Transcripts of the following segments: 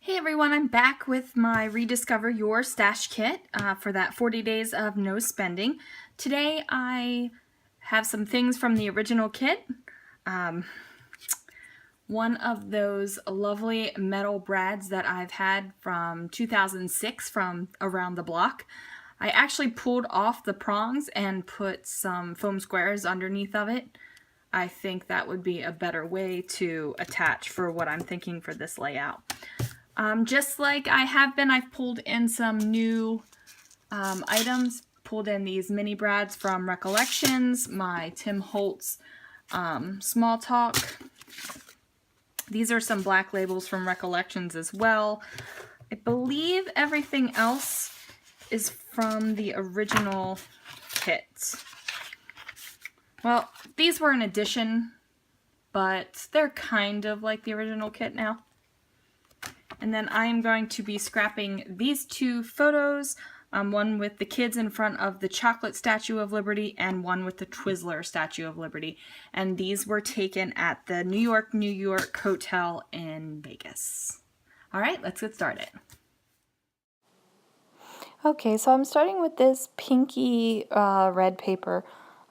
Hey everyone, I'm back with my Rediscover Your Stash kit for that 40 days of no spending. Today I have some things from the original kit. One of those lovely metal brads that I've had from 2006 from around the block. I actually pulled off the prongs and put some foam squares underneath of it. I think that would be a better way to attach for what I'm thinking for this layout. Just like I have been, I've pulled in some new items. Pulled in these mini brads from Recollections, my Tim Holtz Small Talk. These are some black labels from Recollections as well. I believe everything else is from the original kit. Well, these were an addition, but they're kind of like the original kit now. And then I am going to be scrapping these two photos, one with the kids in front of the chocolate Statue of Liberty and one with the Twizzler Statue of Liberty. And these were taken at the New York Hotel in Vegas. All right, let's get started. Okay, so I'm starting with this pinky red paper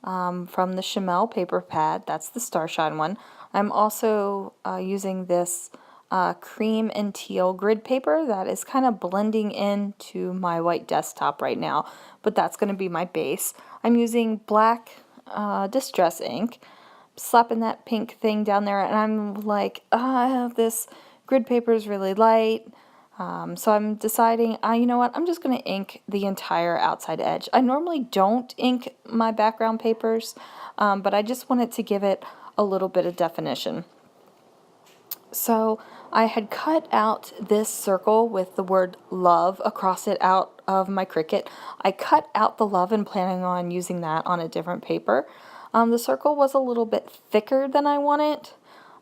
from the Chamel paper pad. That's the Starshine one. I'm also using this cream and teal grid paper that is kind of blending into my white desktop right now, but that's going to be my base. I'm using black distress ink, slapping that pink thing down there, and I'm like, I have this grid paper is really light. So I'm deciding, you know what, I'm just going to ink the entire outside edge. I normally don't ink my background papers, but I just wanted to give it a little bit of definition. So I had cut out this circle with the word love across it out of my Cricut. I cut out the love and planning on using that on a different paper. The circle was a little bit thicker than I wanted,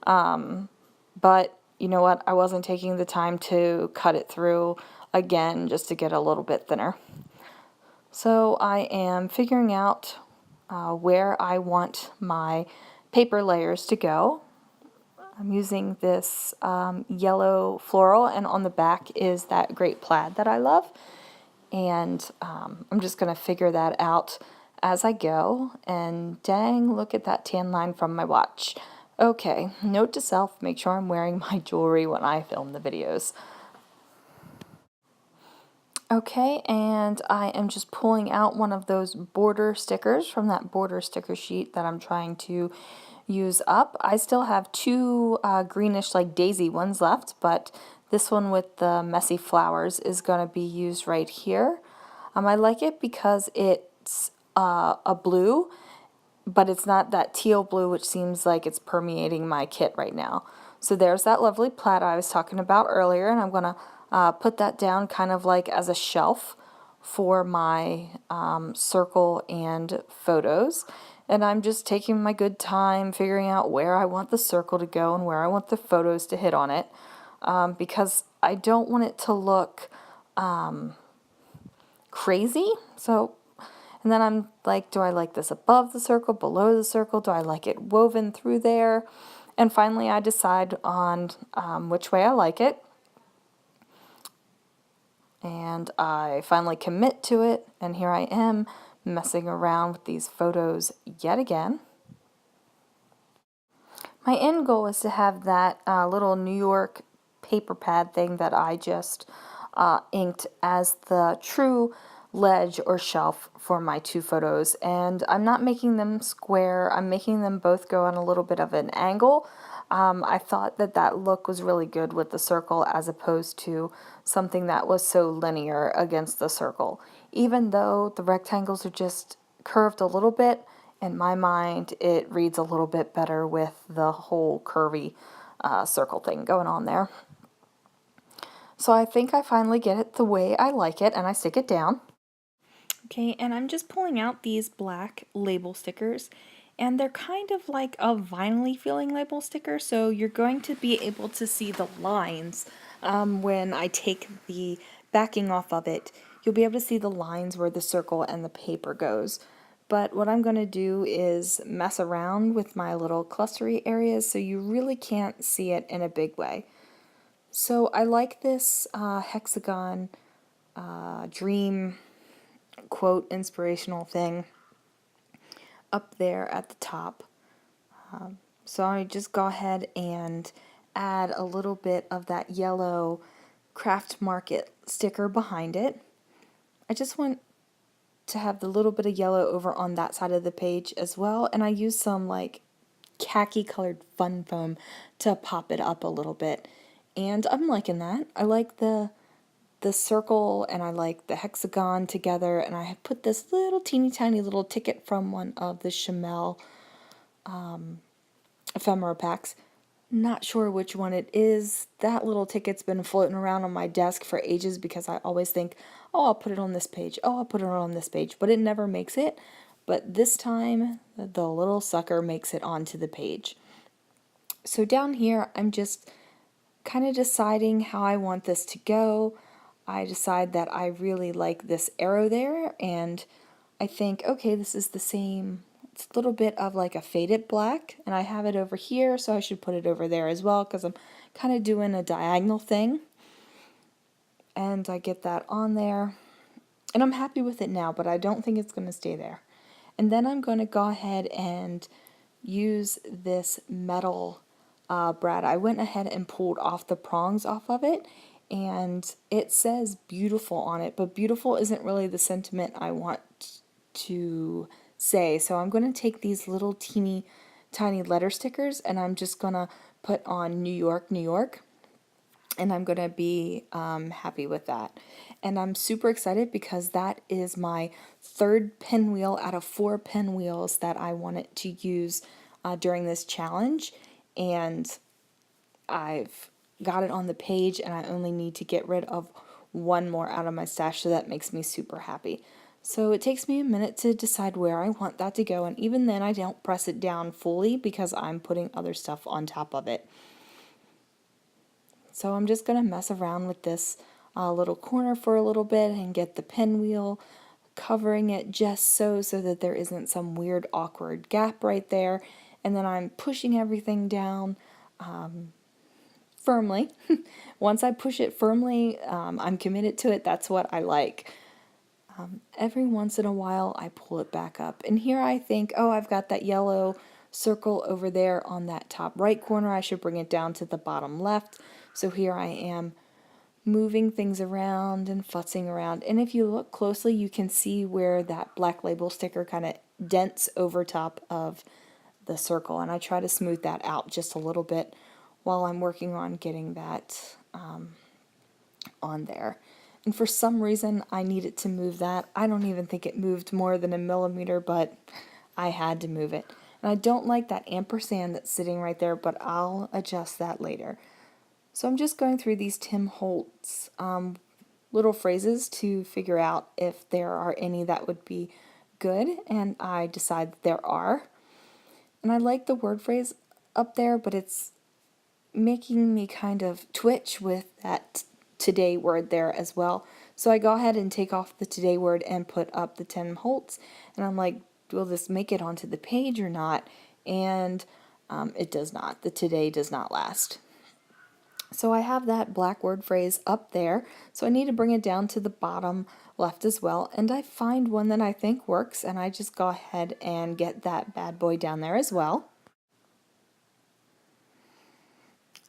but you know what, I wasn't taking the time to cut it through again just to get a little bit thinner. So I am figuring out where I want my paper layers to go. I'm using this yellow floral, and on the back is that great plaid that I love. And I'm just going to figure that out as I go. And dang, look at that tan line from my watch. Okay, note to self, make sure I'm wearing my jewelry when I film the videos. Okay, and I am just pulling out one of those border stickers from that border sticker sheet that I'm trying to use up. I still have two greenish like daisy ones left, but this one with the messy flowers is going to be used right here. I like it because it's a blue, but it's not that teal blue which seems like it's permeating my kit right now. So there's that lovely plaid I was talking about earlier, and I'm going to put that down kind of like as a shelf for my circle and photos. And I'm just taking my good time figuring out where I want the circle to go and where I want the photos to hit on it, because I don't want it to look crazy. So, and then I'm like, do I like this above the circle, below the circle? Do I like it woven through there? And finally I decide on which way I like it. And I finally commit to it, and here I am messing around with these photos yet again. My end goal is to have that little New York paper pad thing that I just inked as the true ledge or shelf for my two photos, and I'm not making them square. I'm making them both go on a little bit of an angle. I thought that that look was really good with the circle as opposed to something that was so linear against the circle. Even though the rectangles are just curved a little bit, in my mind it reads a little bit better with the whole curvy circle thing going on there. So I think I finally get it the way I like it, and I stick it down. Okay, and I'm just pulling out these black label stickers, and they're kind of like a vinyl-y feeling label sticker, so you're going to be able to see the lines when I take the backing off of it. You'll be able to see the lines where the circle and the paper goes. But what I'm going to do is mess around with my little clustery areas so you really can't see it in a big way. So I like this hexagon dream quote inspirational thing up there at the top. So I just go ahead and add a little bit of that yellow Craft Market sticker behind it. I just want to have the little bit of yellow over on that side of the page as well, and I use some like khaki colored fun foam to pop it up a little bit, and I'm liking that. I like the circle and I like the hexagon together, and I put this little teeny tiny little ticket from one of the Chamel ephemera packs. Not sure which one it is. That little ticket's been floating around on my desk for ages because I always think, oh, I'll put it on this page. Oh, I'll put it on this page. But it never makes it. But this time, the little sucker makes it onto the page. So down here, I'm just kind of deciding how I want this to go. I decide that I really like this arrow there, and I think, okay, this is the same, it's a little bit of like a faded black, and I have it over here, so I should put it over there as well, because I'm kind of doing a diagonal thing. And I get that on there, and I'm happy with it now, but I don't think it's going to stay there. And then I'm going to go ahead and use this metal brad. I went ahead and pulled off the prongs off of it, and it says beautiful on it, but beautiful isn't really the sentiment I want to say. So I'm going to take these little teeny tiny letter stickers, and I'm just going to put on New York, New York. And I'm going to be happy with that. And I'm super excited because that is my third pinwheel out of 4 pinwheels that I wanted to use during this challenge. And I've got it on the page, and I only need to get rid of one more out of my stash, so that makes me super happy. So it takes me a minute to decide where I want that to go, and even then I don't press it down fully because I'm putting other stuff on top of it. So I'm just going to mess around with this little corner for a little bit and get the pinwheel, covering it just so that there isn't some weird awkward gap right there. And then I'm pushing everything down firmly. Once I push it firmly, I'm committed to it. That's what I like. Every once in a while I pull it back up. And here I think, oh, I've got that yellow circle over there on that top right corner. I should bring it down to the bottom left. So here I am moving things around and futzing around. And if you look closely, you can see where that black label sticker kind of dents over top of the circle. And I try to smooth that out just a little bit while I'm working on getting that on there. And for some reason, I needed to move that. I don't even think it moved more than a millimeter, but I had to move it. And I don't like that ampersand that's sitting right there, but I'll adjust that later. So I'm just going through these Tim Holtz little phrases to figure out if there are any that would be good, and I decide that there are. And I like the word phrase up there, but it's making me kind of twitch with that today word there as well. So I go ahead and take off the today word and put up the Tim Holtz, and I'm like, will this make it onto the page or not? And it does not. The today does not last. So I have that black word phrase up there, so I need to bring it down to the bottom left as well, and I find one that I think works, and I just go ahead and get that bad boy down there as well.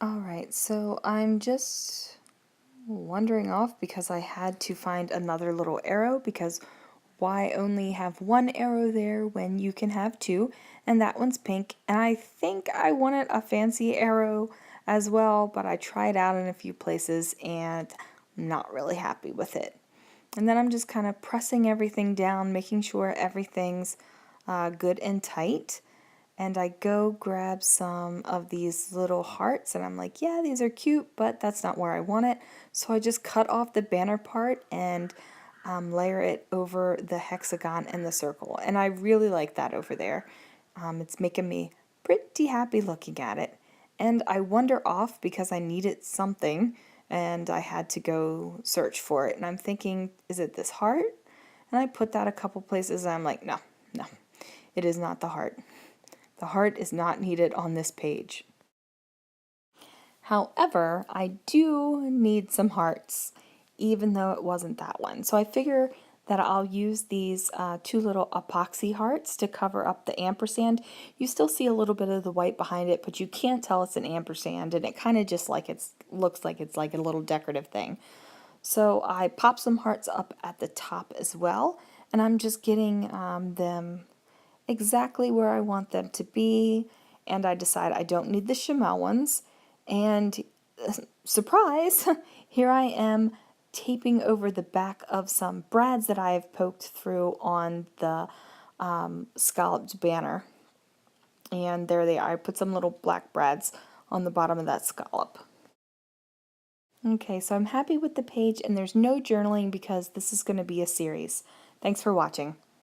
Alright, so I'm just wandering off because I had to find another little arrow, because why only have one arrow there when you can have two? And that one's pink, and I think I wanted a fancy arrow as well, but I tried out in a few places and I'm not really happy with it. And then I'm just kind of pressing everything down, making sure everything's good and tight. And I go grab some of these little hearts, and I'm like, yeah, these are cute, but that's not where I want it. So I just cut off the banner part and layer it over the hexagon and the circle. And I really like that over there. It's making me pretty happy looking at it. And I wander off because I needed something, and I had to go search for it. And I'm thinking, is it this heart? And I put that a couple places, and I'm like, no, it is not the heart. The heart is not needed on this page. However, I do need some hearts, even though it wasn't that one. So I figure that I'll use these two little epoxy hearts to cover up the ampersand. You still see a little bit of the white behind it, but you can't tell it's an ampersand, and it kind of just like looks like it's like a little decorative thing. So I pop some hearts up at the top as well, and I'm just getting them exactly where I want them to be, and I decide I don't need the Chamel ones, and surprise, here I am taping over the back of some brads that I have poked through on the scalloped banner. And there they are. I put some little black brads on the bottom of that scallop. Okay, so I'm happy with the page, and there's no journaling because this is going to be a series. Thanks for watching.